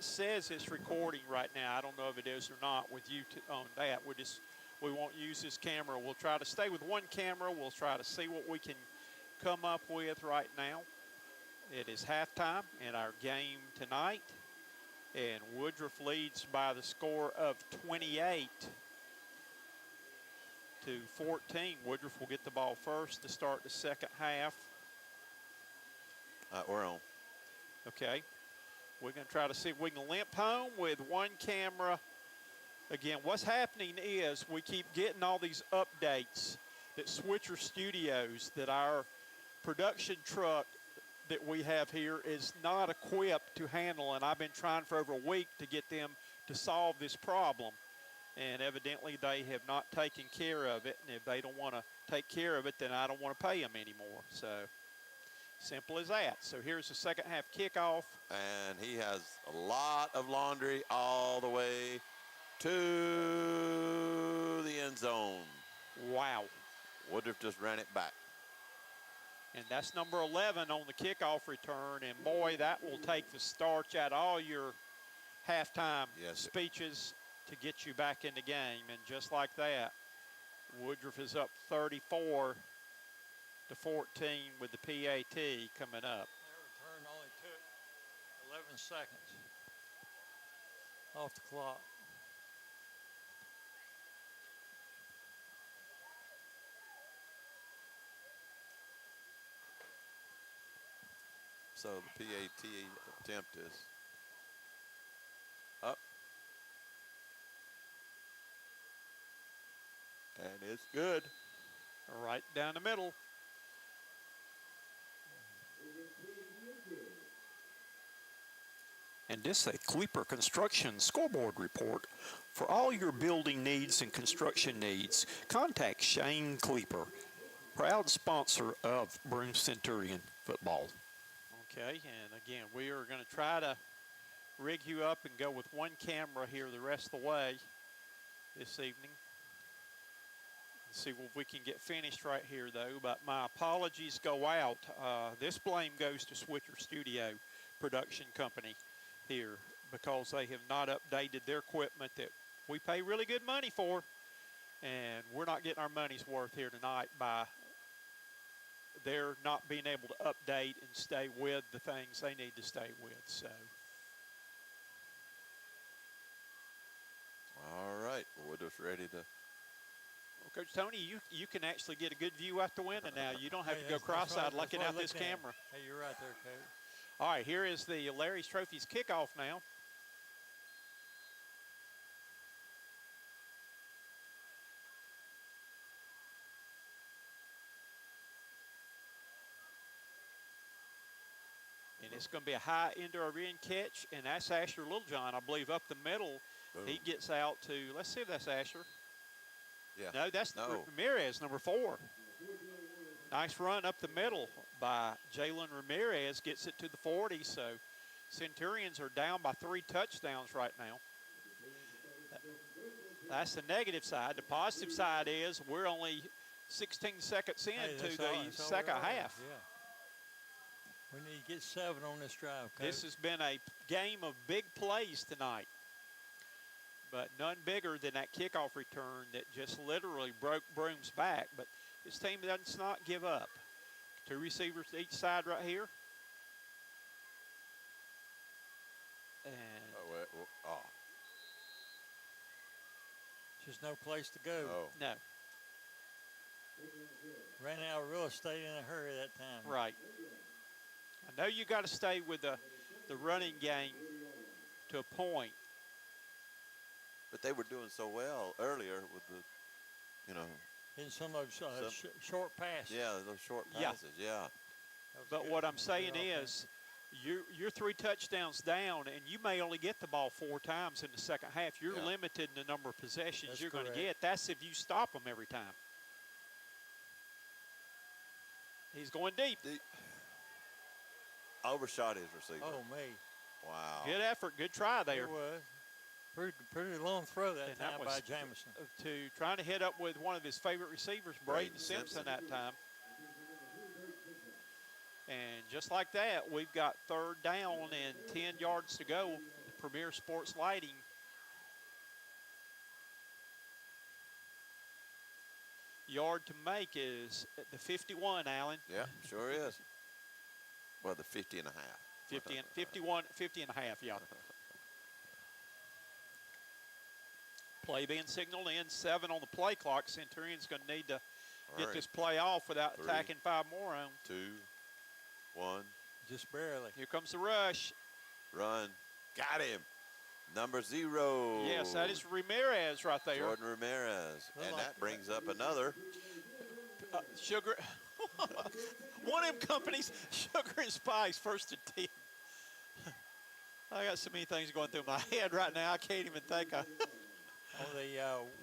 says it's recording right now. I don't know if it is or not with you on that. We won't use this camera. We'll try to stay with one camera. We'll try to see what we can come up with right now. It is halftime in our game tonight, and Woodruff leads by the score of 28 to 14. Woodruff will get the ball first to start the second half. We're on. Okay. We're going to try to see if we can limp home with one camera. Again, what's happening is we keep getting all these updates that Switcher Studios, that our production truck that we have here is not equipped to handle, and I've been trying for over a week to get them to solve this problem. And evidently they have not taken care of it, and if they don't want to take care of it, then I don't want to pay them anymore. So simple as that. So here's the second half kickoff. And he has a lot of laundry all the way to the end zone. Wow. Woodruff just ran it back. And that's number 11 on the kickoff return. And boy, that will take the starch out of all your halftime speeches to get you back in the game. And just like that, Woodruff is up 34 to 14 with the PAT coming up. That return only took 11 seconds off the clock. So the PAT attempt is up. And it's good. Right down the middle. And this is a Kleeper Construction scoreboard report. For all your building needs and construction needs, contact Shane Kleeper, proud sponsor of Broome Centurion football. Okay, and again, we are going to try to rig you up and go with one camera here the rest of the way this evening. Let's see if we can get finished right here, though. But my apologies go out. This blame goes to Switcher Studio Production Company here because they have not updated their equipment that we pay really good money for. And we're not getting our money's worth here tonight by they're not being able to update and stay with the things they need to stay with. So. All right, Woodruff's ready to. Well, Coach Tony, you can actually get a good view out the window now. You don't have to go cross-eyed looking at this camera. Hey, you're right there, Coach. All right, here is the Larry's Trophies kickoff now. And it's going to be a high end-to-end catch, and that's Asher Littlejohn, I believe, up the middle. Boom. He gets out to, let's see if that's Asher. Yeah. No, that's Ramirez, number 4. Nice run up the middle by Jalen Ramirez, gets it to the 40. So Centurions are down by 3 touchdowns right now. That's the negative side. The positive side is we're only 16 seconds into the second half. Yeah. We need to get 7 on this drive, Coach. This has been a game of big plays tonight, but none bigger than that kickoff return that just literally broke Broome's back. But this team does not give up. 2 receivers to each side right here. And just no place to go. Oh. No. Ran out of real estate in a hurry that time. Right. I know you got to stay with the running game to a point. But they were doing so well earlier with the, In some of those short passes. Yeah, those short passes, yeah. But what I'm saying is you're 3 touchdowns down, and you may only get the ball 4 times in the second half. You're limited in the number of possessions you're going to get. That's if you stop them every time. He's going deep. Overshot his receiver. Oh, me. Wow. Good effort. Good try there. It was. Pretty long throw that time by Jamison. To trying to hit up with one of his favorite receivers, Braden Simpson, that time. And just like that, we've got 3rd down and 10 yards to go. The Premier Sports Lighting. Yard to make is at the 51, Allen. Yeah, sure is. Well, the 50 and a half. 50 and 51, 50 and a half, yeah. Play being signaled in, 7 on the play clock. Centurions going to need to get this play off without 3, tacking 5 more on. 2, 1. Just barely. Here comes the rush. Run. Got him. Number 0. Yes, that is Ramirez right there. Jordan Ramirez. And that brings up another. Sugar. One of them companies, Sugar and Spice, 1st and 10. I got so many things going through my head right now, I can't even think of. On the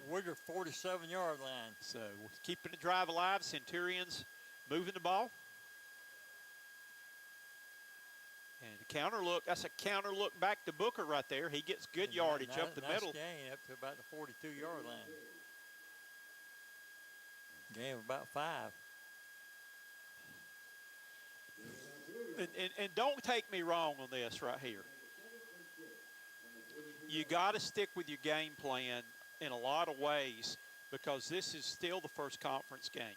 Woodruff 47-yard line. So keeping the drive alive. Centurions moving the ball. And the counter look, that's a counter look back to Booker right there. He gets good yardage up the middle. Nice gain up to about the 42-yard line. Gain of about 5. And don't take me wrong on this right here. You got to stick with your game plan in a lot of ways because this is still the first conference game.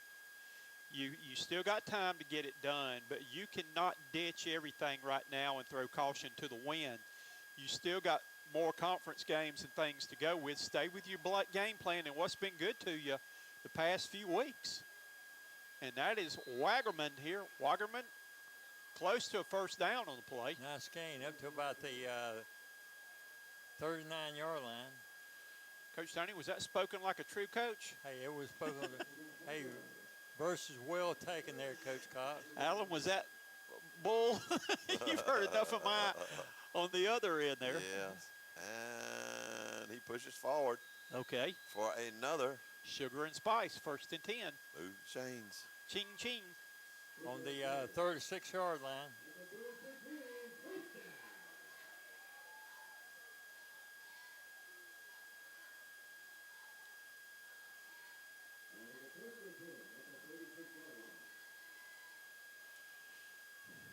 You still got time to get it done, but you cannot ditch everything right now and throw caution to the wind. You still got more conference games and things to go with. Stay with your game plan and what's been good to you the past few weeks. And that is Wagerman here. Wagerman close to a 1st down on the play. Nice gain up to about the 39-yard line. Coach Tony, was that spoken like a true coach? Hey, it was spoken. Hey, versus well taken there, Coach Cox. Alan, was that bull? You've heard enough of my on the other end there. Yes. And he pushes forward. Okay. For another. Sugar and Spice, 1st and 10. Move chains. Ching, ching. On the 36-yard line.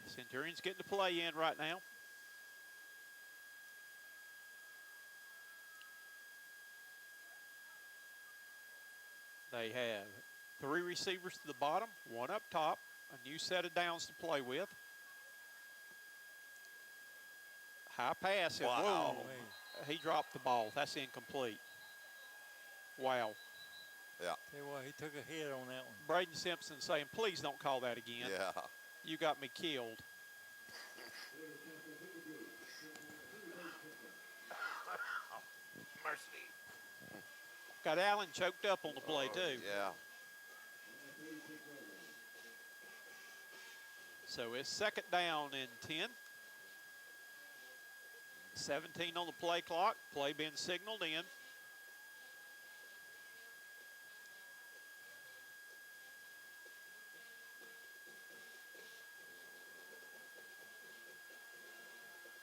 Centurions getting the play in right now. They have 3 receivers to the bottom, 1 up top, a new set of downs to play with. High pass. And wow. Whoa, he dropped the ball. That's incomplete. Wow. Yeah. Tell you what, he took a hit on that one. Braden Simpson saying, please don't call that again. Yeah. You got me killed. Mercy. Got Allen choked up on the play, too. Yeah. So it's 2nd down and 10. 17 on the play clock. Play being signaled in.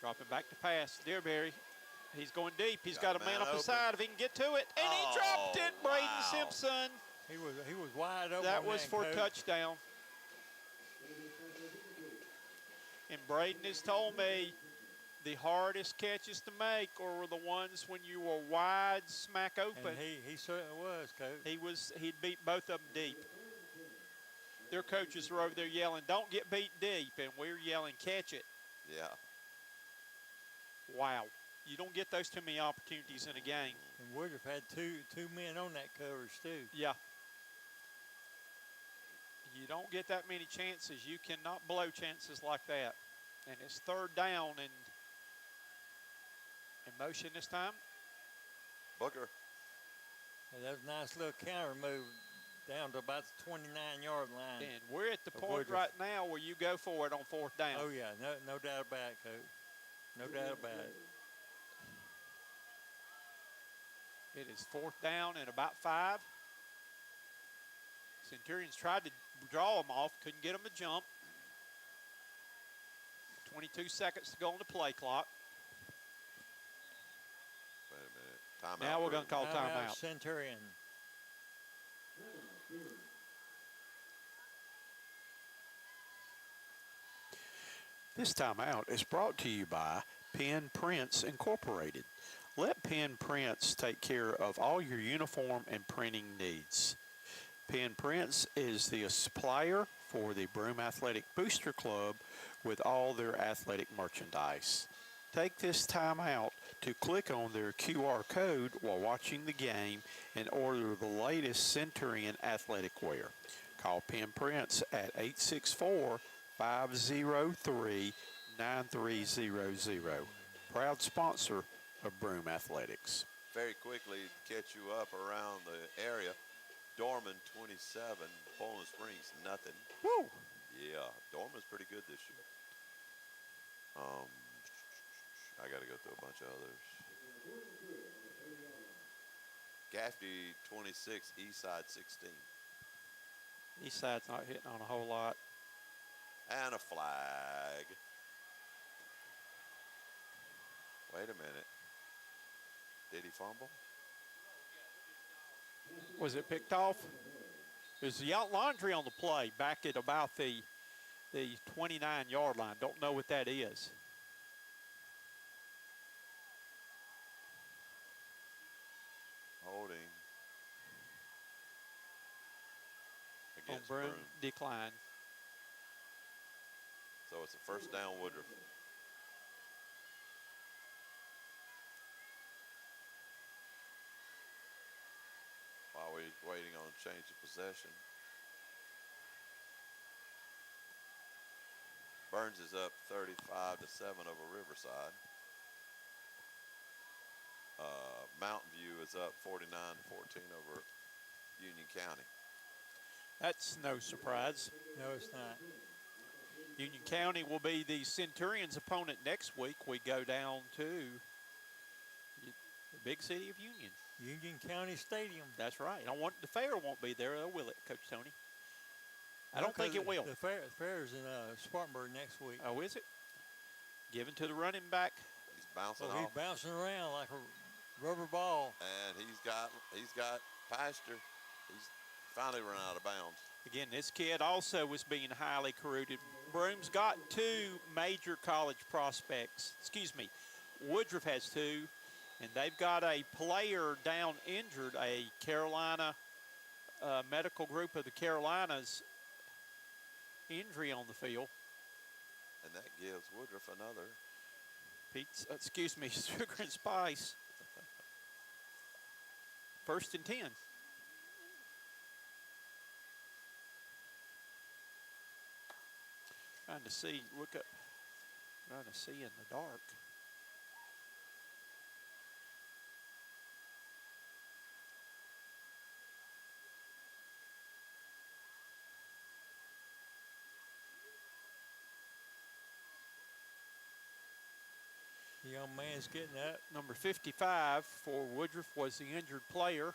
Dropping back to pass. Dearberry. He's going deep. He's got a man up the side if he can get to it. And he dropped it, Braden Simpson. He was wide open. That was for a touchdown. And Braden has told me the hardest catches to make were the ones when you were wide smack open. And he certainly was, Coach. He'd beat both of them deep. Their coaches were over there yelling, don't get beat deep, and we're yelling, catch it. Yeah. Wow. You don't get those too many opportunities in a game. And Woodruff had two men on that coverage, too. Yeah. You don't get that many chances. You cannot blow chances like that. And it's 3rd down and in motion this time. Booker. And that was a nice little counter move down to about the 29-yard line. And we're at the point right now where you go for it on 4th down. Oh, yeah, no doubt about it, Coach. No doubt about it. It is 4th down and about 5. Centurions tried to draw them off, couldn't get them to jump. 22 seconds to go on the play clock. Wait a minute. Timeout. Now we're going to call timeout. Centurion. This timeout is brought to you by Pen Prints Incorporated. Let Pen Prints take care of all your uniform and printing needs. Pen Prints is the supplier for the Broome Athletic Booster Club with all their athletic merchandise. Take this time out to click on their QR code while watching the game and order the latest Centurion athletic wear. Call Pen Prints at 864-503-9300. Proud sponsor of Broome Athletics. Very quickly to catch you up around the area. Dorman 27, Bowling Springs nothing. Woo! Yeah, Dorman's pretty good this year. I got to go through a bunch of others. Gaffney 26, Eastside 16. Eastside's not hitting on a whole lot. And a flag. Wait a minute. Did he fumble? Was it picked off? There's the out laundry on the play back at about the 29-yard line. Don't know what that is. Holding. On Against Broome, Broome. decline. So it's a first down Woodruff. While we're waiting on change of possession. Burns is up 35-7 over Riverside. Mountain View is up 49-14 over Union County. That's no surprise. No, it's not. Union County will be the Centurions' opponent next week. We go down to the big city of Union. Union County Stadium. That's right. The fair won't be there, though, will it, Coach Tony? I don't think it will. The fair's in Spartanburg next week. Oh, is it? Given to the running back. He's bouncing Well, off. he's bouncing around like a rubber ball. And he's got pasture. He's finally run out of bounds. Again, this kid also was being highly recruited. Broome's got two major college prospects. Excuse me, Woodruff has two, and they've got a player down injured, a Carolina medical group of the Carolinas injury on the field. And that gives Woodruff another. Sugar and Spice. First and 10. Trying to see in the dark. The young man's getting up. Number 55 for Woodruff was the injured player.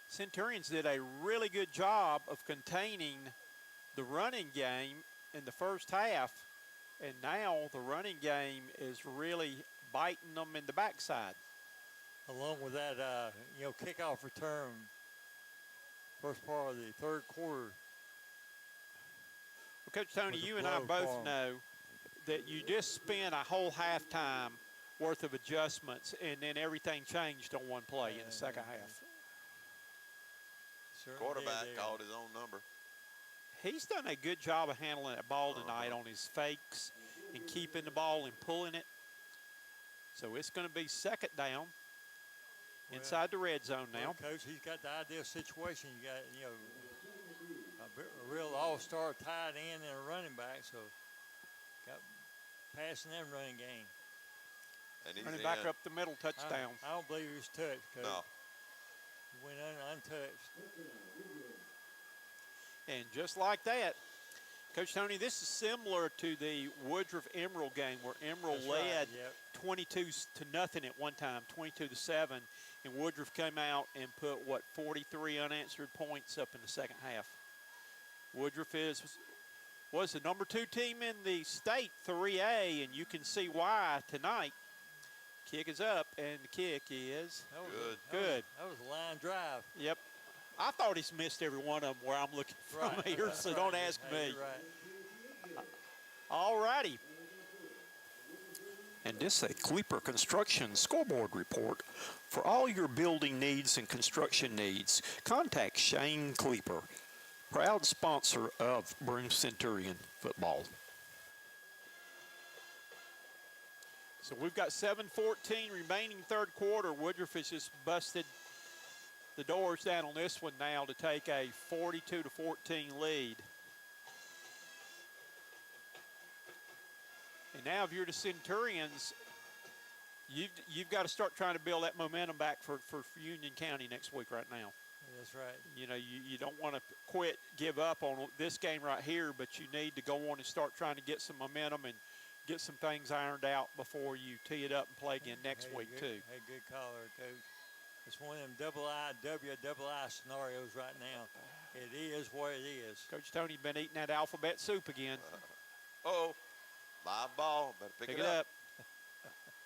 Centurions did a really good job of containing the running game in the first half, and now the running game is really biting them in the backside. Along with that, kickoff return, first part of the third quarter. Well, Coach Tony, Was a you and I blow both for 'em. know that you just spent a whole halftime worth of adjustments, and then everything changed on one play in the second half. Certainly Quarterback did. called his own number. He's done a good job of handling that ball tonight on his fakes and keeping the ball and pulling it. So it's going to be second down inside the red zone now. Well, Coach, he's got the ideal situation. You got, a real all-star tight end and a running back, so got passing and running game. And he's Running back in. up the middle, touchdown. I don't believe he was touched, Coach. No. He went untouched. And just like that, Coach Tony, this is similar to the Woodruff Emerald game where Emerald That's led right, yep. 22-0 at one time, 22-7, and Woodruff came out and put 43 unanswered points up in the second half. Woodruff was the number 2 team in the state 3A, and you can see why tonight. Kick is up, and the kick is good. That was a line drive. Yep. I thought he's missed every one of them where I'm looking from here, so don't ask me. You're right. All righty. And this is a Kleeper Construction scoreboard report. For all your building needs and construction needs, contact Shane Kleeper, proud sponsor of Broome Centurion football. So we've got 7:14 remaining third quarter. Woodruff has just busted the doors down on this one now to take a 42-14 lead. And now if you're the Centurions, you've got to start trying to build that momentum back for Union County next week right now. That's right. You know, you don't want to quit, give up on this game right here, but you need to go on and start trying to get some momentum and get some things ironed out before you tee it up and play again next week, too. Hey, good call there, Coach. It's one of them double I scenarios right now. It is what it is. Coach Tony's been eating that alphabet soup again. Uh-oh. Live ball. Better pick it up.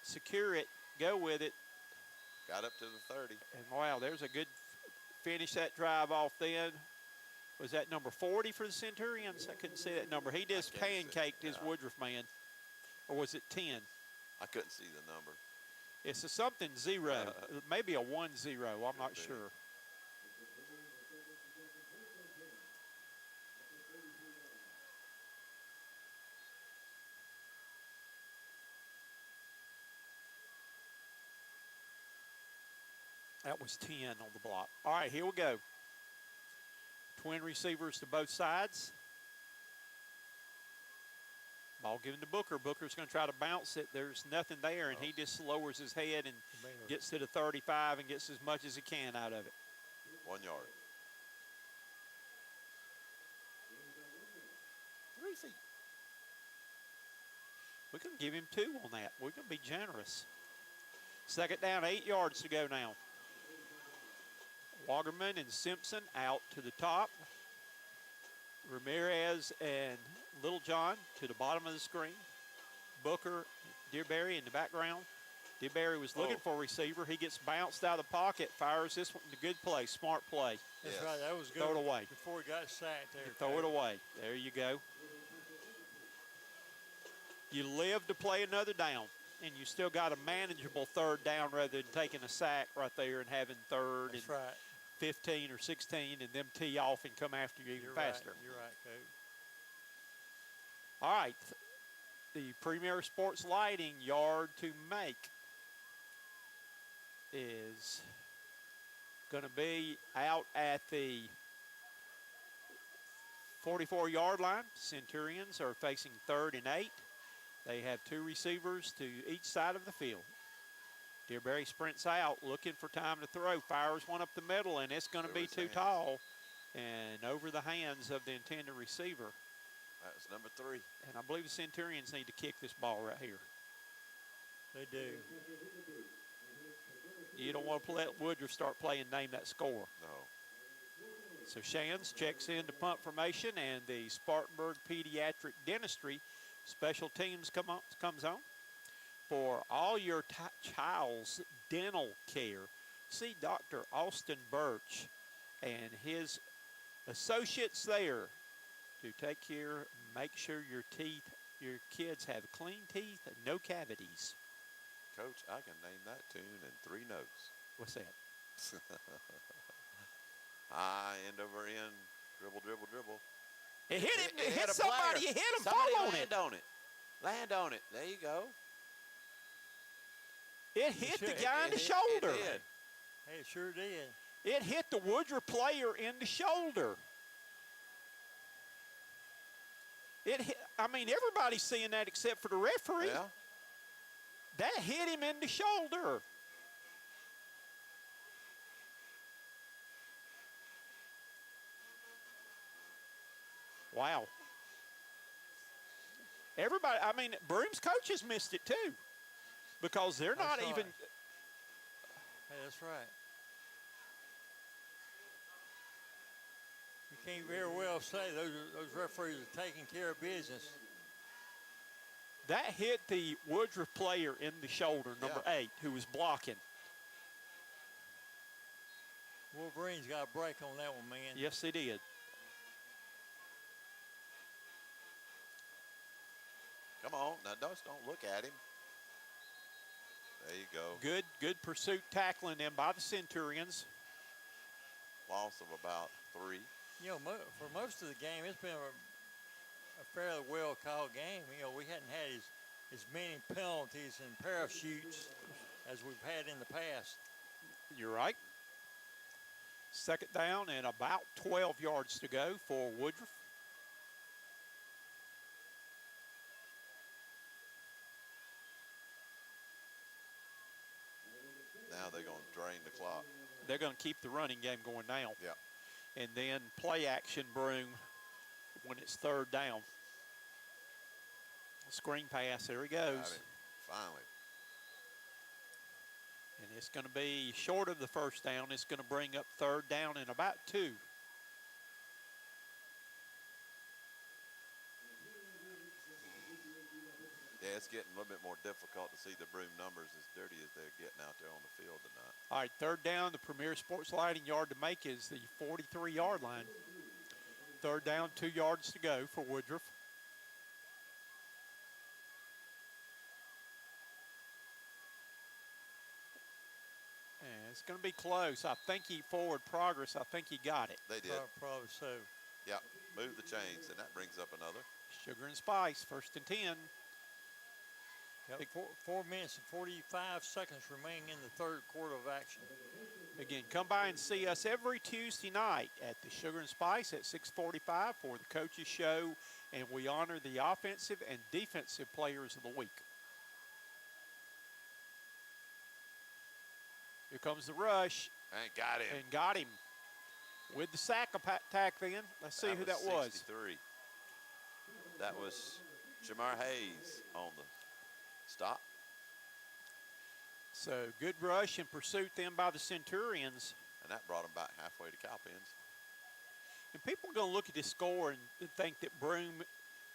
Secure it. Go with it. Got up to the 30. And, wow, there's a good finish that drive off then. Was that number 40 for the Centurions? I couldn't see that number. He just pancaked his Woodruff man. Or was it 10? I couldn't see the number. It's a something 0. Maybe a 1-0. I'm not sure. That was 10 on the block. All right, here we go. Twin receivers to both sides. Ball given to Booker. Booker's going to try to bounce it. There's nothing there, and he just lowers his head and gets to the 35 and gets as much as he can out of it. 1 yard. 3 feet. We can give him 2 on that. We're going to be generous. Second down, 8 yards to go now. Wagerman and Simpson out to the top. Ramirez and Littlejohn to the bottom of the screen. Booker, Dearberry in the background. Dearberry was looking for a receiver. He gets bounced out of the pocket, fires this one in a good play, smart play. That's right, that was good. Throw it away. Before he got sacked there. Throw it away. There you go. You live to play another down, and you still got a manageable third down rather than taking a sack right there and having third That's and right. 15 or 16 and them tee off and come after you even faster. Right. You're right, Coach. All right. The Premier Sports Lighting yard to make is going to be out at the 44-yard line. Centurions are facing 3rd and 8. They have 2 receivers to each side of the field. Dearberry sprints out, looking for time to throw, fires one up the middle, and it's going to be too tall and over the hands of the intended receiver. That's number 3. And I believe the Centurions need to kick this ball right here. They do. You don't want to let Woodruff start playing name that score. No. So Shands checks into punt formation, and the Spartanburg Pediatric Dentistry Special Teams comes on. For all your child's dental care, see Dr. Austin Birch and his associates there to take care, make sure your kids have clean teeth and no cavities. Coach, I can name that tune in 3 notes. What's that? High end over end, dribble, dribble, dribble. It hit him. It hit a somebody. player. It hit him. Somebody Fall on land it. on it. Land on it. There you go. It hit the guy in the shoulder. It did. Hey, it sure did. It hit the Woodruff player in the shoulder. It hit, I mean, everybody's seeing that except for the referee. Yeah. That hit him in the shoulder. Wow. Everybody, I mean, Broome's coaches missed it too because they're not That's even. right. Hey, that's right. You can't very well say those referees are taking care of business. That hit the Woodruff player in the shoulder, number 8, who was blocking. Wolverines got a break on that one, man. Yes, they did. Come on. Now, don't look at him. There you go. Good pursuit tackling them by the Centurions. Loss of about 3. You know, for most of the game, it's been a fairly well-called game. You know, we hadn't had as many penalties and parachutes as we've had in the past. You're right. Second down and about 12 yards to go for Woodruff. Now they're going to drain the clock. They're going to keep the running game going now. Yeah. And then play action Broome when it's third down. Screen pass, there he goes. Got it. Finally. And it's going to be short of the first down. It's going to bring up third down and about 2. Yeah, it's getting a little bit more difficult to see the Broome numbers as dirty as they're getting out there on the field tonight. All right, third down, the Premier Sports Lighting yard to make is the 43-yard line. Third down, 2 yards to go for Woodruff. And it's going to be close. I think he forward progress. I think he got it. They did. Probably so. Yeah, move the chains, and that brings up another. Sugar and Spice, first and 10. Yep, 4 minutes and 45 seconds remaining in the third quarter of action. Again, come by and see us every Tuesday night at the Sugar and Spice at 6:45 for the Coaches Show, and we honor the offensive and defensive players of the week. Here comes the rush. And got him. And got him with the sack attack then. Let's see who that was. 63. That was Jamar Hayes on the stop. So good rush and pursuit then by the Centurions. And that brought him back halfway to Cowpens. And people are going to look at this score and think that Broome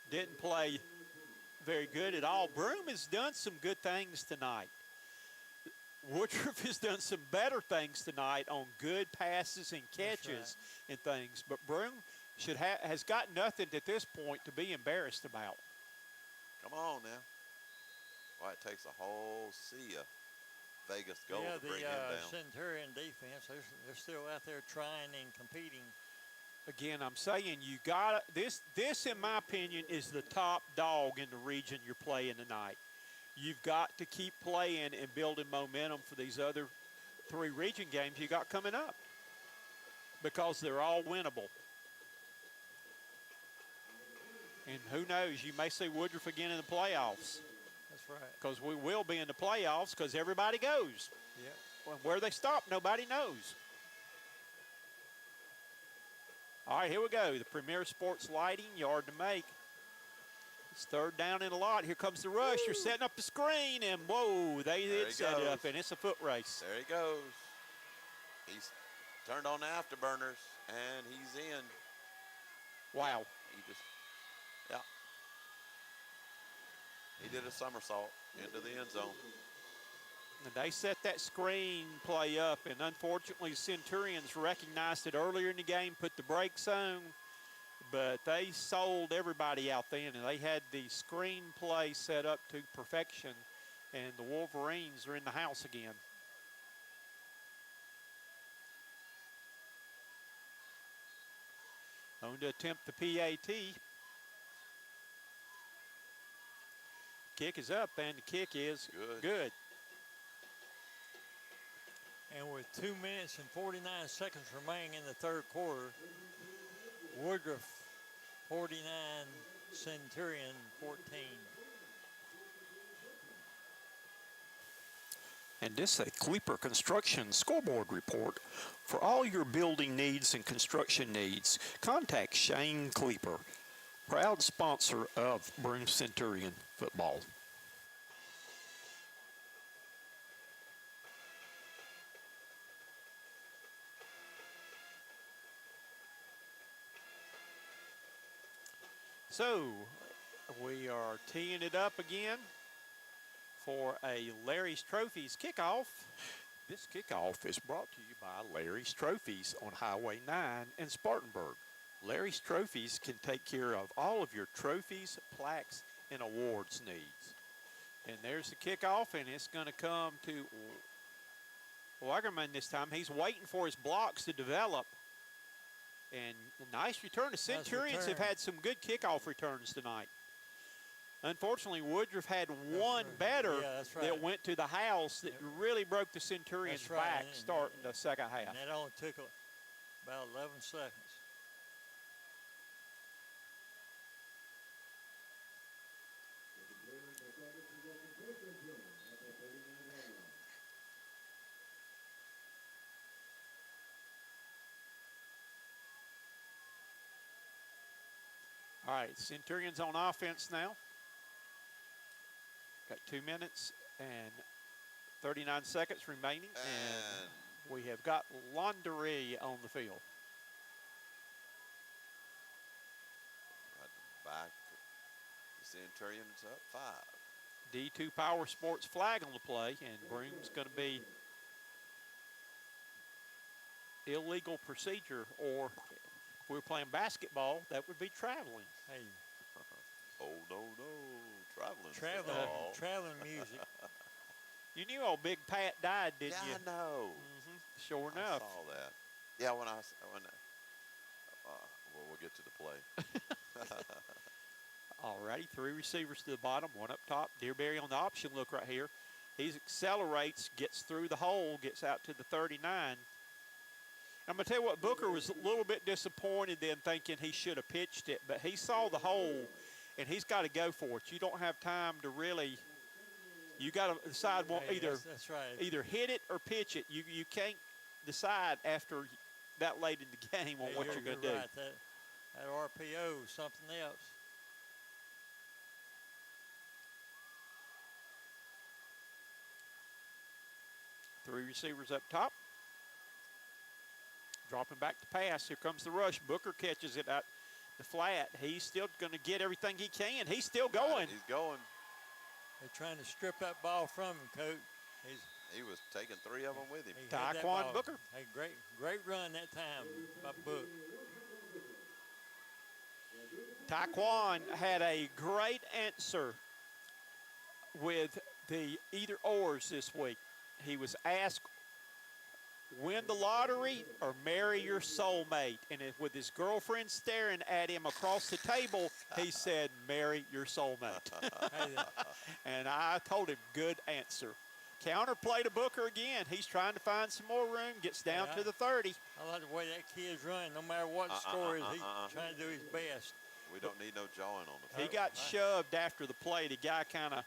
didn't play very good at all. Broome has done some good things tonight. Woodruff has done some better things tonight on good passes and catches and things. But Broome has got nothing at this point to be embarrassed about. Come on now. Well, it takes a whole sea of Vegas gold to bring him down. Centurion defense, they're still out there trying and competing. Again, I'm saying you got this. This, in my opinion, is the top dog in the region you're playing tonight. You've got to keep playing and building momentum for these other 3 region games you got coming up because they're all winnable. And who knows, you may see Woodruff again in the playoffs. That's right. Because we will be in the playoffs because everybody goes. Yep. Well, where they stop, nobody knows. All right, here we go. The Premier Sports Lighting, yard to make. It's third down and a lot. Here comes the rush. You're setting up the screen, and whoa, they did set it up, and it's a foot race. There he goes. He's turned on the afterburners, and he's in. Wow. He just, yeah. He did a somersault into the end zone. And they set that screen play up, and unfortunately, Centurions recognized it earlier in the game, put the brakes on, but they sold everybody out then, and they had the screen play set up to perfection, and the Wolverines are in the house again. On to attempt the PAT. Kick is up, and the kick is good. And with 2 minutes and 49 seconds remaining in the third quarter, Woodruff 49, Centurion 14. And this is a Kleeper Construction scoreboard report. For all your building needs and construction needs, contact Shane Kleeper, proud sponsor of Broome Centurion football. So, we are teeing it up again for a Larry's Trophies kickoff. This kickoff is brought to you by Larry's Trophies on Highway 9 in Spartanburg. Larry's Trophies can take care of all of your trophies, plaques, and awards needs. And there's the kickoff, and it's going to come to Wagerman this time. He's waiting for his blocks to develop. And a nice return. The Centurions have had some good kickoff returns tonight. Unfortunately, Woodruff had one better that went to the house that really broke the Centurions back starting the second half. And that only took about 11 seconds. All right, Centurions on offense now. Got 2 minutes and 39 seconds remaining, and we have got Laundry on the field. Back, the Centurions up 5. D2 Power Sports flag on the play, and Broome's going to be illegal procedure, or if we were playing basketball, that would be traveling. Hey. Oh, no, Traveling music. You knew old Big Pat died, didn't you? Yeah, I know. Sure enough. I saw that. Yeah, when we'll get to the play. All righty, 3 receivers to the bottom, 1 up top. Dearberry on the option look right here. He accelerates, gets through the hole, gets out to the 39. I'm going to tell you what, Booker was a little bit disappointed then, thinking he should have pitched it, but he saw the hole, and he's got to go for it. You don't have time to really – you got to decide That's right. either hit it or pitch it. You can't decide after that late in the game on what you're going to do. Right. That RPO is something else. Three receivers up top. Dropping back to pass. Here comes the rush. Booker catches it at the flat. He's still going to get everything he can. He's still going. He's going. They're trying to strip that ball from him, Coach. He was taking 3 of them with him. Taquan Booker. Hey, great run that time by Book. Taquan had a great answer with the either ors this week. He was asked, win the lottery or marry your soulmate. And with his girlfriend staring at him across the table, he said, marry your soulmate. And I told him, good answer. Counterplay to Booker again. He's trying to find some more room, gets down to the 30. I like the way that kid's running. No matter what the score is, he's trying to do his best. We don't need no jawing on the field. He got shoved after the play. The guy kind of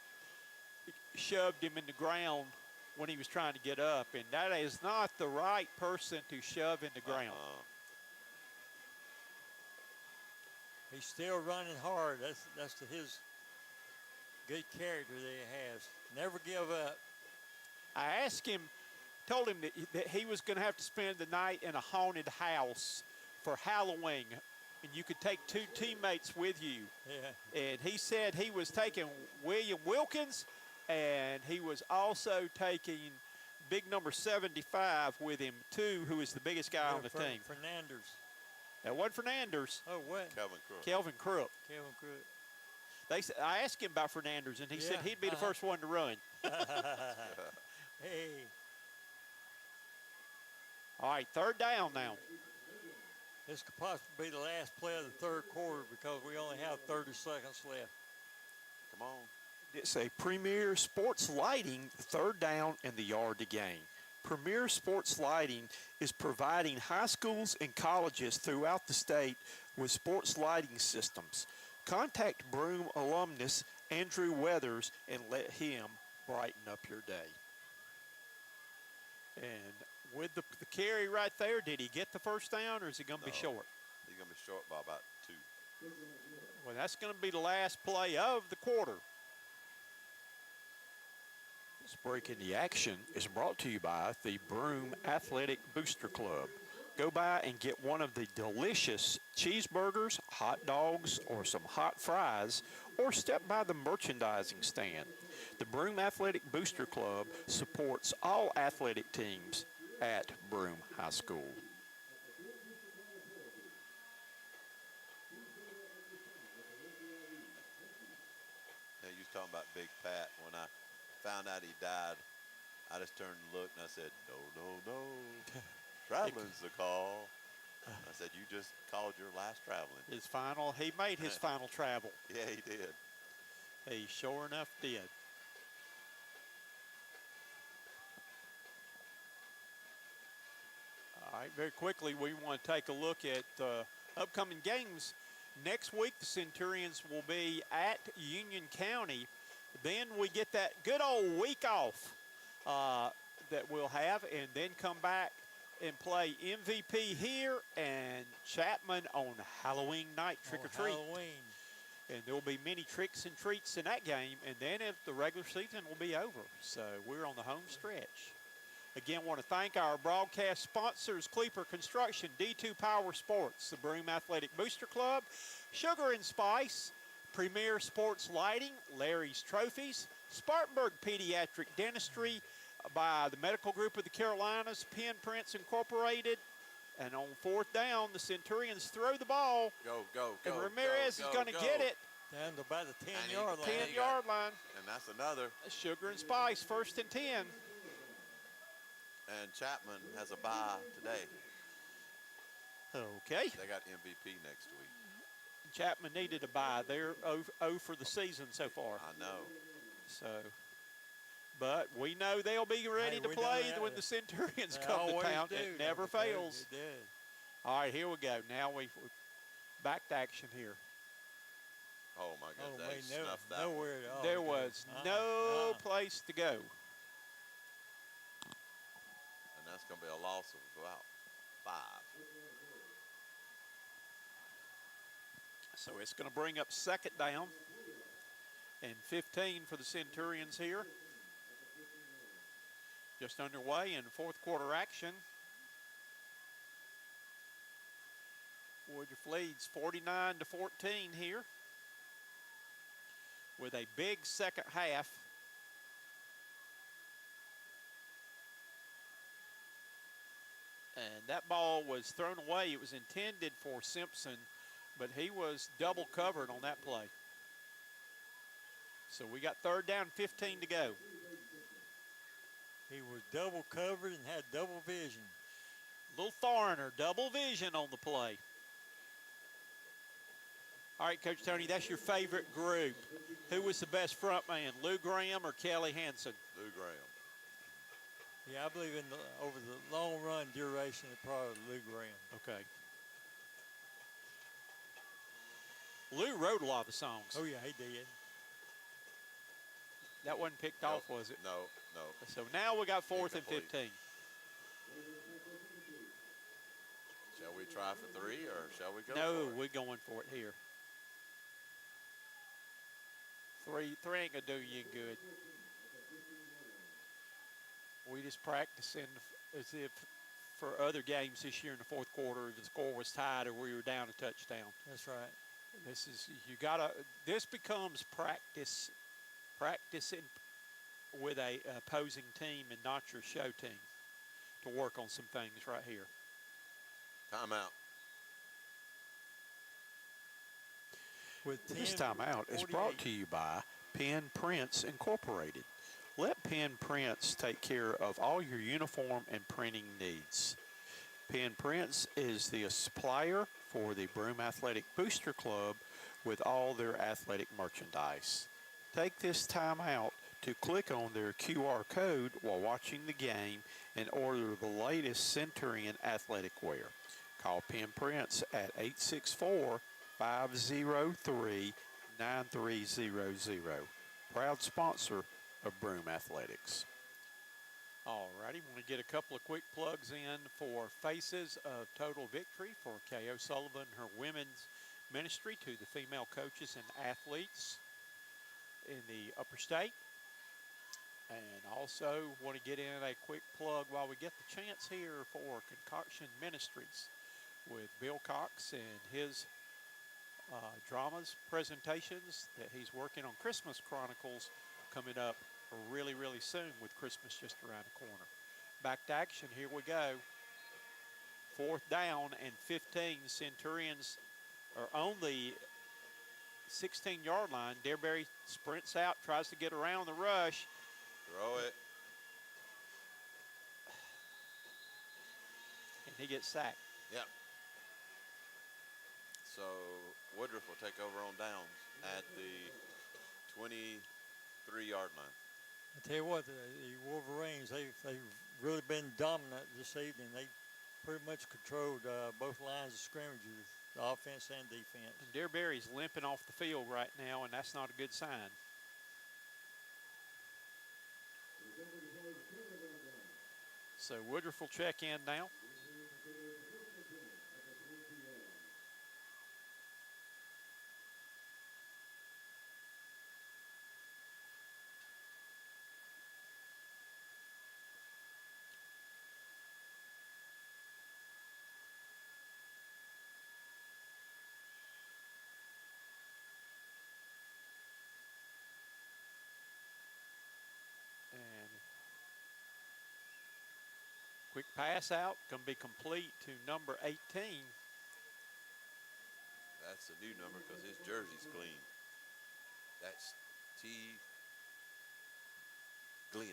shoved him in the ground when he was trying to get up, and that is not the right person to shove in the ground. He's still running hard. That's his good character that he has. Never give up. I asked him, told him that he was going to have to spend the night in a haunted house for Halloween, and you could take 2 teammates with you. Yeah. And he said he was taking William Wilkins, and he was also taking big number 75 with him, too, who is the biggest guy on the team. Fernandez. That wasn't Fernandez. Oh, what? Kelvin Crook. Kelvin Crook. I asked him about Fernandez, and he said he'd be the first one to run. Hey. All right, 3rd down now. This could possibly be the last play of the 3rd quarter because we only have 30 seconds left. Come on. It's a Premier Sports Lighting 3rd down and the yard to gain. Premier Sports Lighting is providing high schools and colleges throughout the state with sports lighting systems. Contact Broome alumnus Andrew Weathers and let him brighten up your day. And with the carry right there, did he get the first down or is he going to be short? He's going to be short by about 2. Well, that's going to be the last play of the quarter. This break in the action is brought to you by the Broome Athletic Booster Club. Go by and get one of the delicious cheeseburgers, hot dogs, or some hot fries, or step by the merchandising stand. The Broome Athletic Booster Club supports all athletic teams at Broome High School. about Big Pat. When I found out he died, I just turned and looked and I said, no, no, no. Traveling's the call. I said, you just called your last traveling. He made his final travel. Yeah, he did. He sure enough did. All right, very quickly, we want to take a look at upcoming games. Next week, the Centurions will be at Union County. Then we get that good old week off that we'll have, and then come back and play MVP here and Chapman on Halloween night, trick or treat. Halloween. And there will be many tricks and treats in that game, and then the regular season will be over. So we're on the home stretch. Again, want to thank our broadcast sponsors, Kleeper Construction, D2 Power Sports, the Broome Athletic Booster Club, Sugar and Spice, Premier Sports Lighting, Larry's Trophies, Spartanburg Pediatric Dentistry by the Medical Group of the Carolinas, Penn Prince Incorporated, and on fourth down, the Centurions throw the ball. Go. And Ramirez is going to get it. Down to about the 10-yard line. 10-yard line. And that's another. Sugar and Spice, 1st and 10. And Chapman has a bye today. Okay. They got MVP next week. Chapman needed a bye. They're 0 for the season so far. I know. So, but we know they'll be ready to play when the Centurions come to town. It never fails. It did. All right, here we go. Now we're back to action here. Oh, my goodness. They snuffed that nowhere at all. There was no place to go. And that's going to be a loss of about 5. So it's going to bring up 2nd down and 15 for the Centurions here. Just underway in 4th quarter action. Woodruff leads 49-14 here with a big second half. And that ball was thrown away. It was intended for Simpson, but he was double covered on that play. So we got 3rd down, 15 to go. He was double covered and had double vision. Little foreigner, double vision on the play. All right, Coach Tony, that's your favorite group. Who was the best front man, Lou Graham or Kelly Hansen? Lou Graham. Yeah, I believe over the long run duration, it probably Lou Graham. Okay. Lou wrote a lot of the songs. Oh, yeah, he did. That wasn't picked off, was it? No. So now we got 4th and Incomplete. 15. Shall we try for 3 or shall we go No, for it? we're going for it here. Three ain't gonna do you good. We just practicing as if for other games this year in the 4th quarter, if the score was tied or we were down a touchdown. That's right. This becomes practicing with a opposing team and not your show team to work on some things right here. Timeout. With This timeout is brought to you by Penn Prince Incorporated. Let Penn Prince take care of all your uniform and printing needs. Penn Prince is the supplier for the Broome Athletic Booster Club with all their athletic merchandise. Take this time out to click on their QR code while watching the game and order the latest Centurion athletic wear. Call Penn Prince at 864-503-9300. Proud sponsor of Broome Athletics. All righty, want to get a couple of quick plugs in for Faces of Total Victory for K.O. Sullivan and her women's ministry to the female coaches and athletes in the upper state. And also want to get in a quick plug while we get the chance here for Concoction Ministries with Bill Cox and his dramas presentations that he's working on. Christmas Chronicles coming up really, really soon with Christmas just around the corner. Back to action, here we go. 4th down and 15. Centurions are on the 16-yard line. Dearberry sprints out, tries to get around the rush. Throw it. And he gets sacked. Yep. So Woodruff will take over on downs at the 23-yard line. I tell you what, the Wolverines, they've really been dominant this evening. They pretty much controlled both lines of scrimmages, the offense and defense. And Dearberry's limping off the field right now, and that's not a good sign. So Woodruff will check in now. And quick pass out, going to be complete to number 18. That's a new number because his jersey's clean. That's T. Glenn.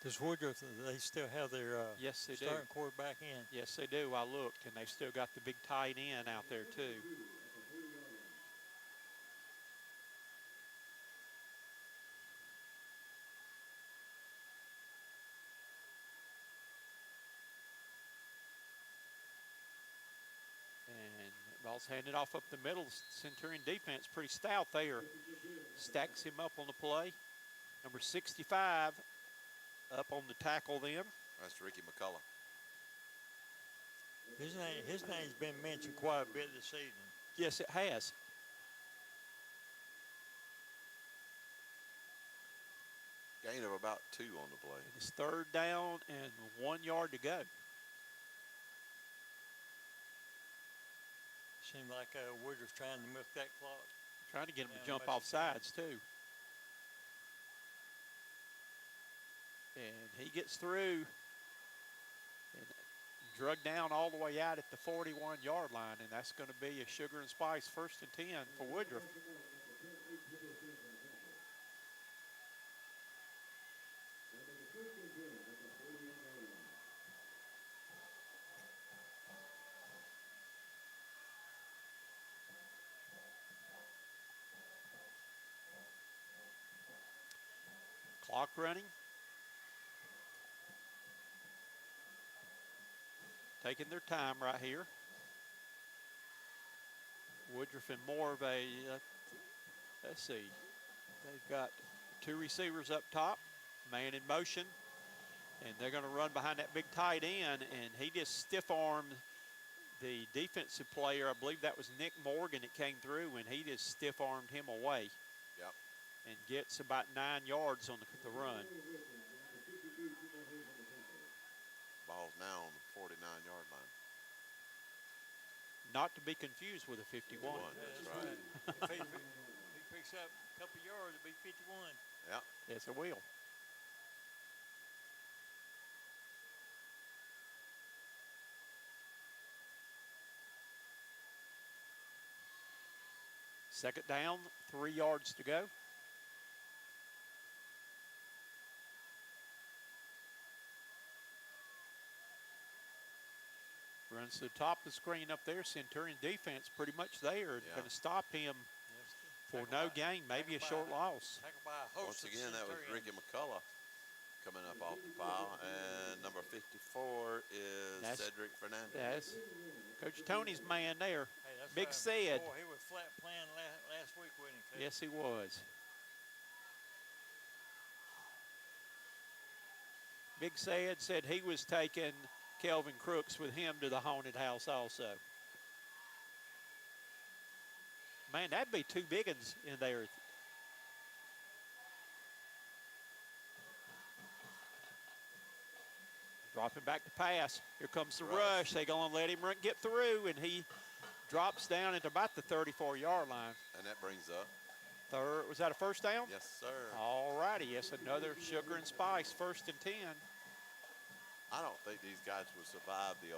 Does Woodruff, they still have their Yes, they do. starting quarterback in? Yes, they do. I looked, and they've still got the big tight end out there, too. And ball's handed off up the middle. Centurion defense pretty stout there. Stacks him up on the play. Number 65 up on the tackle then. That's Ricky McCullough. His name's been mentioned quite a bit this evening. Yes, it has. Gain of about 2 on the play. It's third down and 1 yard to go. Seemed like Woodruff trying to milk that clock. Trying to get him to Yeah, jump much off as can. sides, too. And he gets through and drug down all the way out at the 41-yard line, and that's going to be a sugar and spice 1st and 10 for Woodruff. Clock running. Taking their time right here. Woodruff in more of a, let's see, they've got 2 receivers up top, man in motion, and they're going to run behind that big tight end, and he just stiff-armed the defensive player. I believe that was Nick Morgan that came through, and he just stiff-armed him away. Yep. And gets about 9 yards on the run. Ball's now on the 49-yard line. Not to be confused with a 51. That's right. If he picks up a couple yards, it'll be 51. Yep. Yes, it will. Second down, 3 yards to go. Runs to the top of the screen up there. Centurion defense pretty much there. Yeah. Going to stop him for no gain, maybe a short loss. Tackled by a host Once of again, that was Centurions. Ricky McCullough coming up off the pile. And number 54 is That's- Cedric Fernandez. That's Coach Tony's man there. Hey, that's Big right. Sid. Boy, he was flat playing last week, wasn't he, Coach? Yes, he was. Big Sad said he was taking Kelvin Crooks with him to the haunted house also. Man, that'd be 2 big ones in there. Dropping back to pass. Here comes the rush. They're going to let him get through, and he drops down at about the 34-yard line. And that brings up. Was that a first down? Yes, sir. All righty. Yes, another sugar and spice 1st and 10. I don't think these guys would survive the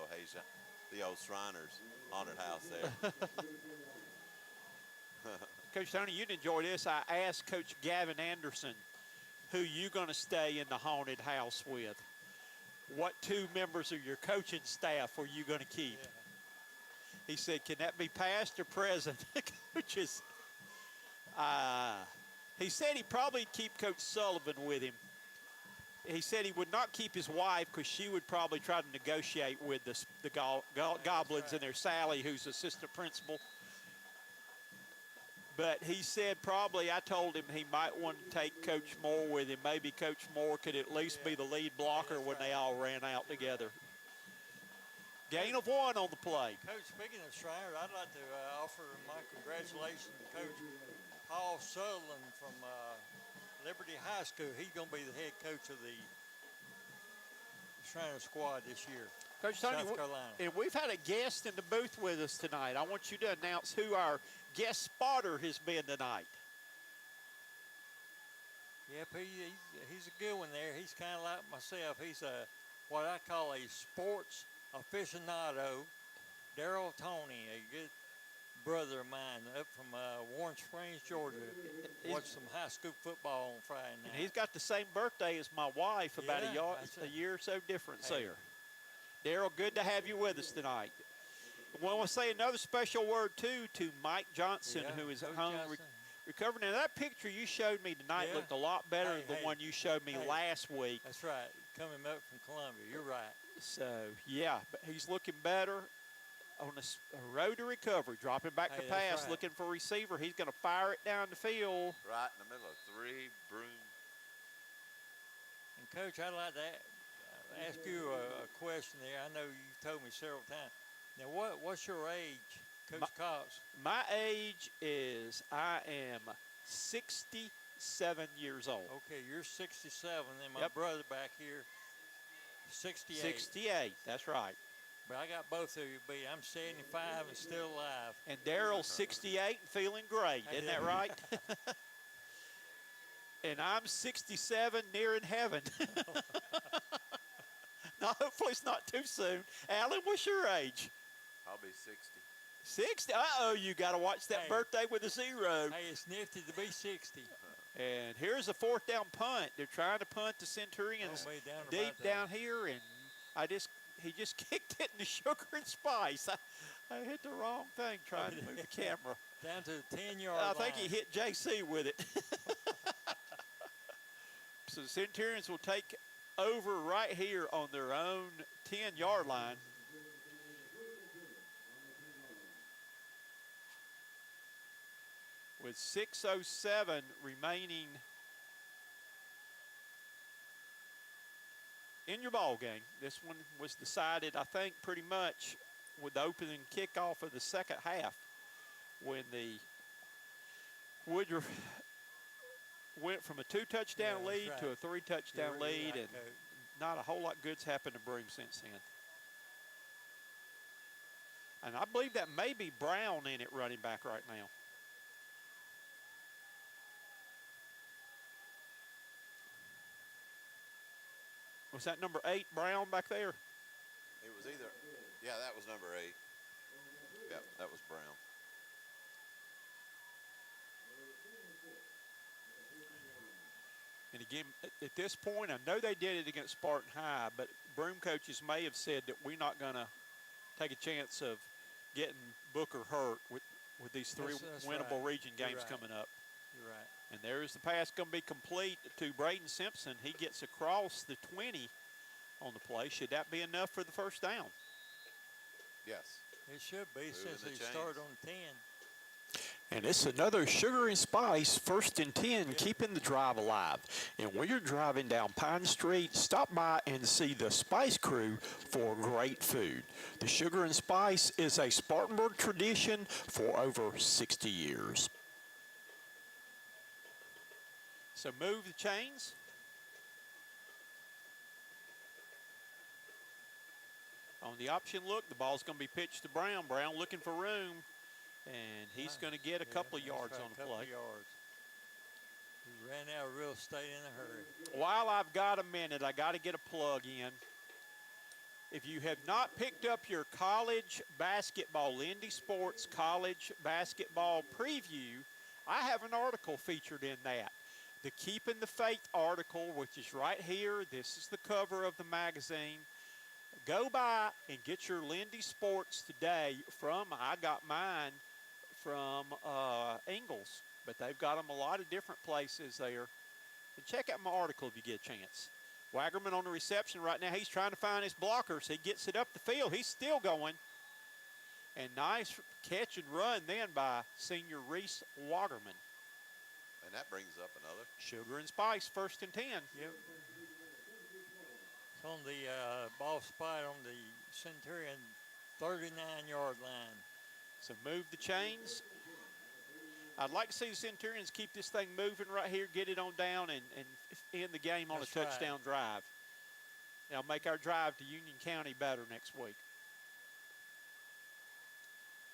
old Shriners haunted house there. Coach Tony, you'd enjoy this. I asked Coach Gavin Anderson who you going to stay in the haunted house with. What 2 members of your coaching staff are you going to keep? Yeah. He said, can that be past or present? Coaches. He said he'd probably keep Coach Sullivan with him. He said he would not keep his wife because she would probably try to negotiate with the Goblins right. and their Sally, who's assistant principal. But he said probably, I told him he might want to take Coach Moore with him. Maybe Coach Moore could at least be the lead blocker when they all ran out together. Gain of 1 on the play. Coach, speaking of Shriners, I'd like to offer my congratulations to Coach Paul Sutherland from Liberty High School. He's going to be the head coach of the Shriner squad this year. Coach Tony, South Carolina. And we've had a guest in the booth with us tonight. I want you to announce who our guest spotter has been tonight. Yep, he's a good one there. He's kind of like myself. He's what I call a sports aficionado. Daryl Tony, a good brother of mine up from Warren Springs, Georgia. Watched some high school football on Friday night. And he's got the same birthday as my wife, about Yeah, a year or so difference Hey. there. Daryl, good to have you with us tonight. I want to say another special word, too, to Mike Johnson, Yeah, who is at Coach home Johnson. recovering. Now, that picture you showed me tonight Yeah. looked a lot better Hey, than the one you showed me hey. last week. That's right, coming up from Columbia. You're right. So, yeah, but he's looking better on a road to recovery, dropping back to Hey, that's pass, right. looking for receiver. He's going to fire it down the field. Right in the middle of 3, Broome. And Coach, I'd like to ask you a question there. I know you've told me several times. Now, what's your age, Coach Cox? My age is, I am 67 years old. Okay, you're 67, and my Yep. brother back here, 68. 68, that's right. But I got both of you beat. I'm 75 and still alive. And Daryl's 68 and feeling great, isn't that right? And I'm 67, nearing heaven. Now, hopefully it's not too soon. Alan, what's your age? I'll be 60. 60? Uh-oh, you got to watch that Hey. birthday with a 0. Hey, it's nifty to be 60. And here's a 4th down punt. They're trying to punt the Centurions Oh, way down deep about there. down here, and he just kicked it in the sugar and spice. I hit the wrong thing trying to move the camera. Down to the 10-yard I line. think he hit JC with it. So the Centurions will take over right here on their own 10-yard line. With 6:07 remaining in your ball game. This one was decided, I think, pretty much with the opening kickoff of the second half when the Woodruff went from a 2-touchdown Yeah, lead that's to right. a 3-touchdown You're lead, right, and Coach. not a whole lot good's happened to Broome since then. And I believe that may be Brown in it running back right now. Was that number 8 Brown back there? It was either, yeah, that was number 8. Yep, that was Brown. And again, at this point, I know they did it against Spartan High, but Broome coaches may have said that we're not going to take a chance of getting Booker hurt with these 3 That's winnable right. region You're games right. coming up. You're right. And there's the pass going to be complete to Braden Simpson. He gets across the 20 on the play. Should that be enough for the first down? Yes. It should be Moving since the he chains. started on 10. And it's another Sugar and Spice 1st and 10, keeping the drive alive. And when you're driving down Pine Street, stop by and see the Spice Crew for great food. The Sugar and Spice is a Spartanburg tradition for over 60 years. So move the chains. On the option look, the ball's going to be pitched to Brown. Brown looking for room. And he's going to get a couple of yards on the play. Yards. He ran out of real estate in a hurry. While I've got a minute, I got to get a plug in. If you have not picked up your college basketball, Lindy Sports College Basketball Preview, I have an article featured in that. The Keeping the Faith article, which is right here. This is the cover of the magazine. Go by and get your Lindy Sports today I got mine from Ingalls, but they've got them a lot of different places there. And check out my article if you get a chance. Waggerman on the reception right now. He's trying to find his blockers. He gets it up the field. He's still going. And nice catch and run then by senior Reese Waggerman. And that brings up another. Sugar and Spice, 1st and 10. Yep. It's on the ball spot on the Centurion 39-yard line. So move the chains. I'd like to see the Centurions keep this thing moving right here, get it on down, and end the game on That's a touchdown drive. That'll make our drive to Union County better next week.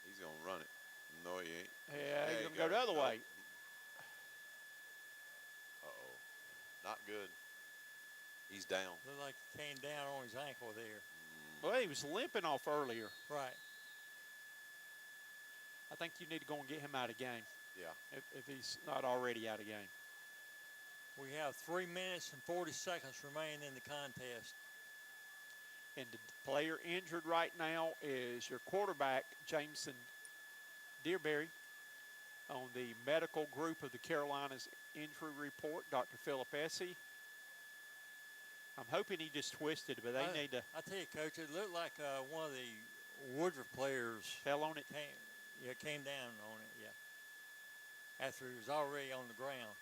He's going to run it. No, he ain't. Yeah, There he's you going to go the other Nope. way. Uh-oh. Not good. He's down. Looked like he came down on his ankle there. Well, he was limping off earlier. Right. I think you need to go and get him out of game Yeah. if he's not already out of game. We have 3 minutes and 40 seconds remaining in the contest. And the player injured right now is your quarterback, Jameson Dearberry. On the medical group of the Carolinas injury report, Dr. Philip Essie. I'm hoping he just twisted, but they need to. I tell you, Coach, it looked like one of the Woodruff players Fell on it. came down on it, yeah. After he was already on the ground.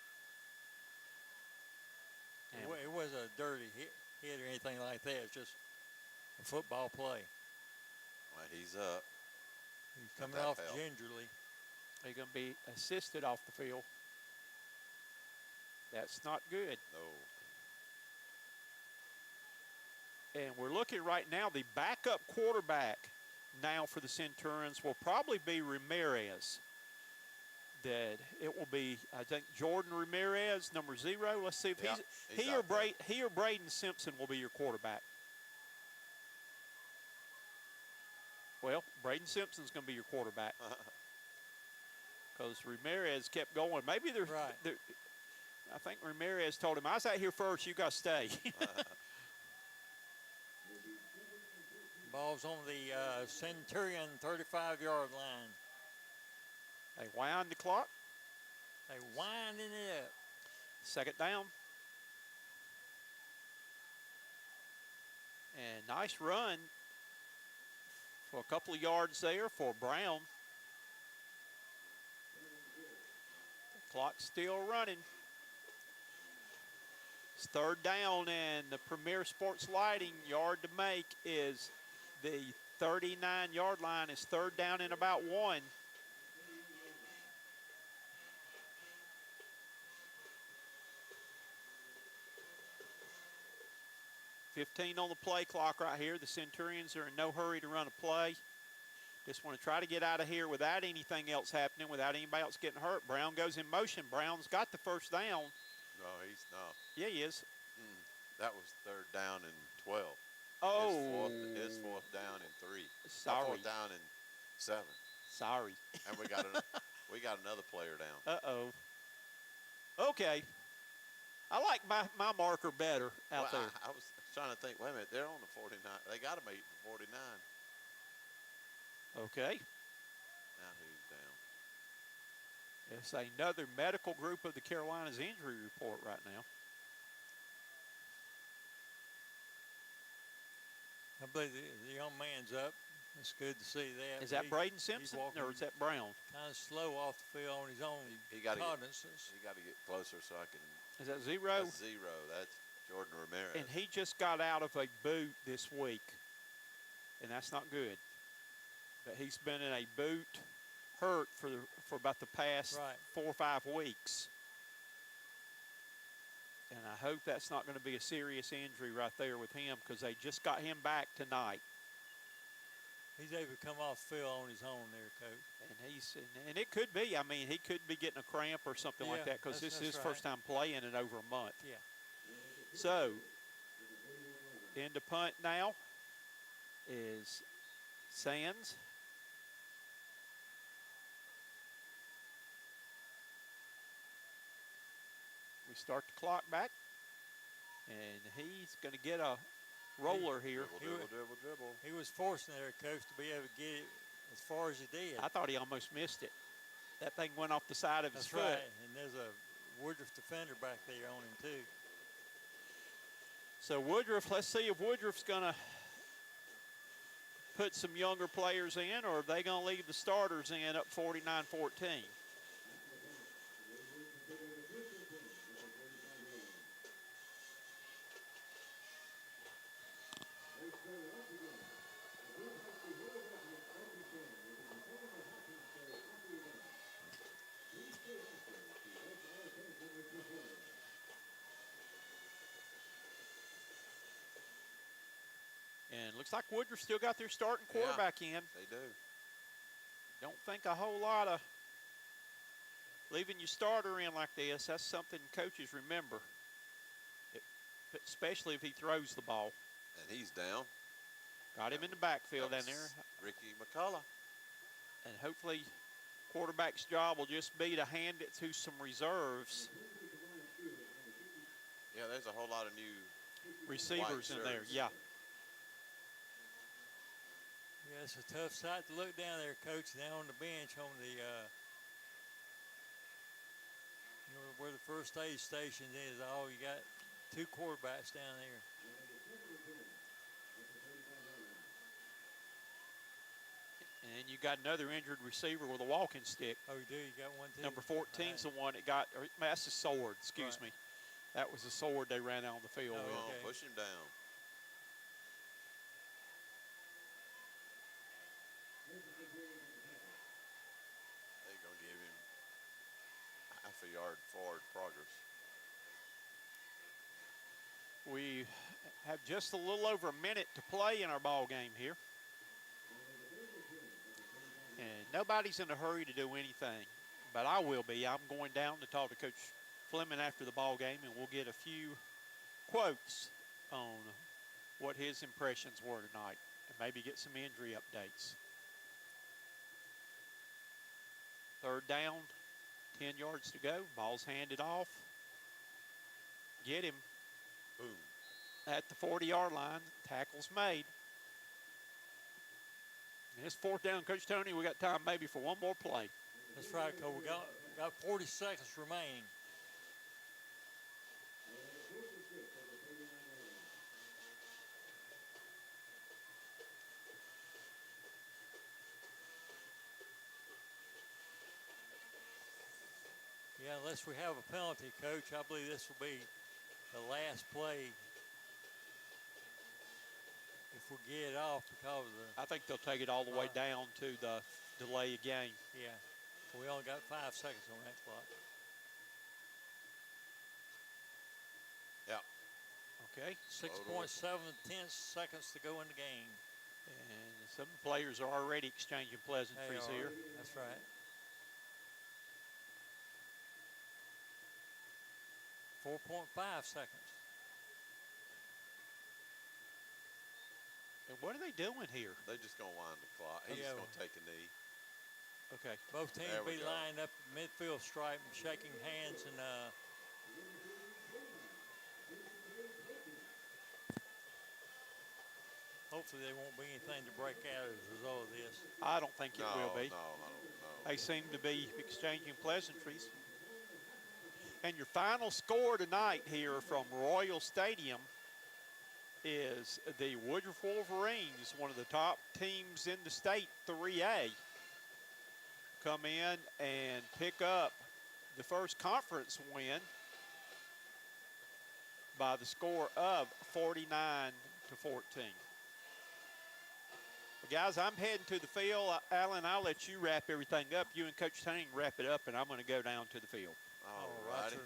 It wasn't a dirty hit or anything like that. It's just a football play. Well, he's up. He's coming that off fell. gingerly. They're going to be assisted off the field. That's not good. No. And we're looking right now, the backup quarterback now for the Centurions will probably be Ramirez. That it will be, I think, Jordan Ramirez, number 0. Let's see if Yeah, he's he or out there. he or Braden Simpson will be your quarterback. Well, Braden Simpson's going to be your quarterback because Ramirez kept going. Maybe they're, Right. I think Ramirez told him, I was out here first, you got to stay. Ball's on the Centurion 35-yard line. They wind the clock. They winding it up. 2nd down. And nice run for a couple of yards there for Brown. The clock's still running. It's 3rd down, and the Premier Sports Lighting yard to make is the 39-yard line. Is 3rd down and about 1. $15 on the play clock right here. The Centurions are in no hurry to run a play. Just want to try to get out of here without anything else happening, without anybody else getting hurt. Brown goes in motion. Brown's got the 1st down. No, he's not. Yeah, he is. That was 3rd down and 12. Oh. His fourth down and 3. Sorry. 4th down and 7. Sorry. And we got another player down. Uh-oh. Okay. I like my marker better out there. I was trying to think, wait a minute, they're on the 49. They got to make the 49. Okay. Now who's down? It's another medical group of the Carolinas injury report right now. I believe the young man's up. It's good to see that. Is that Braden Simpson or is that Brown? Kind of slow off the field on his own He got to cognizance. get closer so I can. Is that 0? That's 0. That's Jordan Ramirez. And he just got out of a boot this week, and that's not good. But he's been in a boot hurt for about the past 4 or 5 weeks. And I hope that's not going to be a serious injury right there with him because they just got him back tonight. He's able to come off the field on his own there, Coach. And it could be. I mean, he could be getting a cramp or something like that because this is his first time playing in over a month. Yeah. So, into punt now. is Sands. We start the clock back, and he's going to get a roller here. Dribble. He was forcing their coach to be able to get it as far as he did. I thought he almost missed it. That thing went off the side of his That's foot. right, and there's a Woodruff defender back there on him too. So Woodruff, let's see if Woodruff's going to put some younger players in, or are they going to leave the starters in up 49-14? And looks like Woodruff still got their starting quarterback in. They do. Don't think a whole lot of leaving your starter in like this. That's something coaches remember, especially if he throws the ball. And he's down. Got him in the backfield down there. Ricky McCullough. And hopefully quarterback's job will just be to hand it to some reserves. Yeah, there's a whole lot of new Receivers in there, shirts. yeah. Yeah, it's a tough sight to look down there, Coach, down on the bench on the, where the first aid station is. Oh, you got two quarterbacks down there. And you got another injured receiver with a walking stick. Oh, you do? You got one too? Number 14's the one that got, or that's a sword, excuse me. That was the sword they ran out on the field with. Come on, push him down. They're going to give him half a yard forward progress. We have just a little over a minute to play in our ball game here. And nobody's in a hurry to do anything, but I will be. I'm going down to talk to Coach Fleming after the ball game, and we'll get a few quotes on what his impressions were tonight and maybe get some injury updates. Third down, 10 yards to go. Ball's handed off. Get him. Boom. At the 40-yard line. Tackle's made. And it's fourth down, Coach Tony. We got time maybe for one more play. That's right, Coach. We got 40 seconds remaining. Yeah, unless we have a penalty, Coach, I believe this will be the last play if we get it off because of the... I think they'll take it all the way down to the delay of game. Yeah, we only got 5 seconds on that clock. Yeah. Okay. 6.7 seconds to go in the game. And some players are already exchanging pleasantries here. That's right. 4.5 seconds. And what are they doing here? They're just going to wind the clock. He's just going to take a knee. Okay. Both teams There we be go. lined up midfield stripe and shaking hands, and hopefully there won't be anything to break out as a result of this. I don't think it will be. No, I don't know. They seem to be exchanging pleasantries. And your final score tonight here from Royal Stadium is the Woodruff Wolverines, one of the top teams in the state, 3A, come in and pick up the first conference win by the score of 49-14. Well, guys, I'm heading to the field. Alan, I'll let you wrap everything up. You and Coach Tang wrap it up, and I'm going to go down to the field. All right, righty. sir.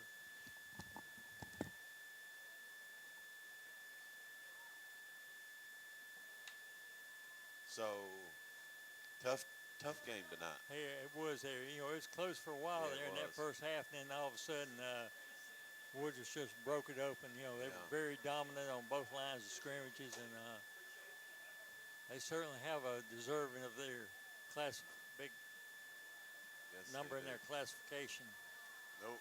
So, tough game tonight. Hey, it was there. You know, it was close for a while Yeah, it there in that was. first half, and then all of a sudden, Woodruff just broke it open. You know, they were very dominant on both lines of scrimmages, and they certainly have a deserving of their class, big Yes, number they in do. their classification. Nope.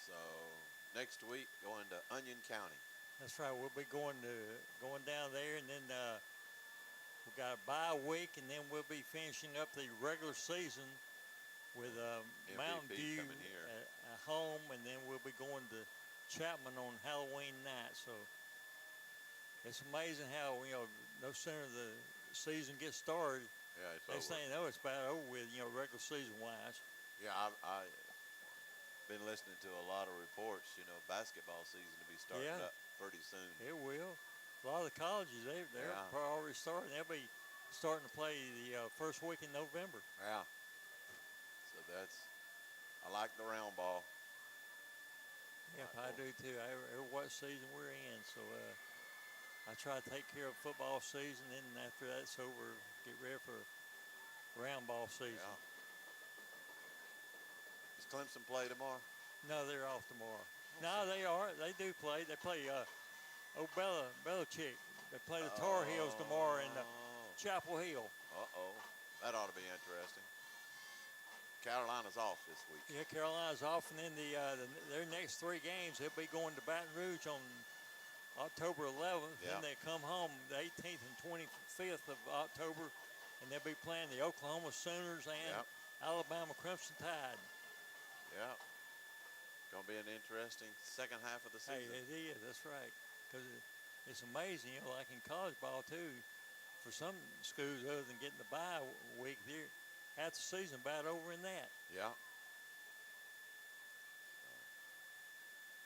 So next week going to Onion County. That's right. We'll be going down there, and then we got a bye week, and then we'll be finishing up the regular season with Mountain MVP View coming here. at home, and then we'll be going to Chapman on Halloween night. So it's amazing how no sooner the season gets started, Yeah, it's next over. thing you know, it's about over with. Regular season wise. Yeah, I been listening to a lot of reports. Basketball season to be starting Yeah. up pretty soon. It will. A lot of the colleges they're Yeah. probably already starting. They'll be starting to play the first week in November. Yeah. So I like the round ball. Yep, I do too. Every what season we're in, so I try to take care of football season. Then after that's over, get ready for round ball season. Yeah. Does Clemson play tomorrow? No, they're off tomorrow. No, they are. They do play. They play Belichick. They play the Tar Heels tomorrow in Chapel Hill. Uh-oh. That ought to be interesting. Carolina's off this week. Yeah, Carolina's off, and then their next 3 games, they'll be going to Baton Rouge on October 11th. Yeah. Then they come home the 18th and 25th of October, and they'll be playing the Oklahoma Sooners and Yep. Alabama Crimson Tide. Yeah. Going to be an interesting second half of the Hey, season. it is. That's right. Because it's amazing, like in college ball too. For some schools, other than getting the bye week, there half the season about over in that. Yeah.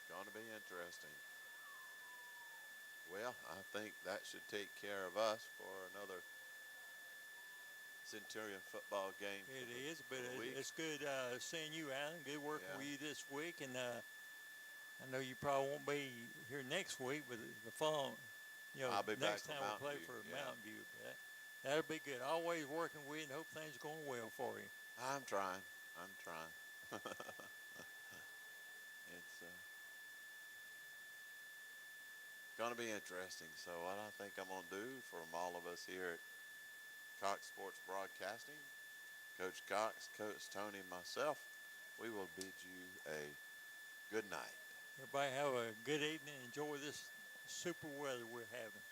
Going to be interesting. Well, I think that should take care of us for another Centurion football game. It is, but for the week. it's good seeing you, Alan. Good working Yeah. with you this week, and I know you probably won't be here next week, but the following, I'll be back next for time we Mountain play View, for yeah. Mountain View. That'll be good. Always working with you, and hope things are going well for you. I'm trying. It's going to be interesting. So what I think I'm going to do from all of us here at Cox Sports Broadcasting, Coach Cox, Coach Tony, and myself, we will bid you a good night. Everybody have a good evening. Enjoy this super weather we're having.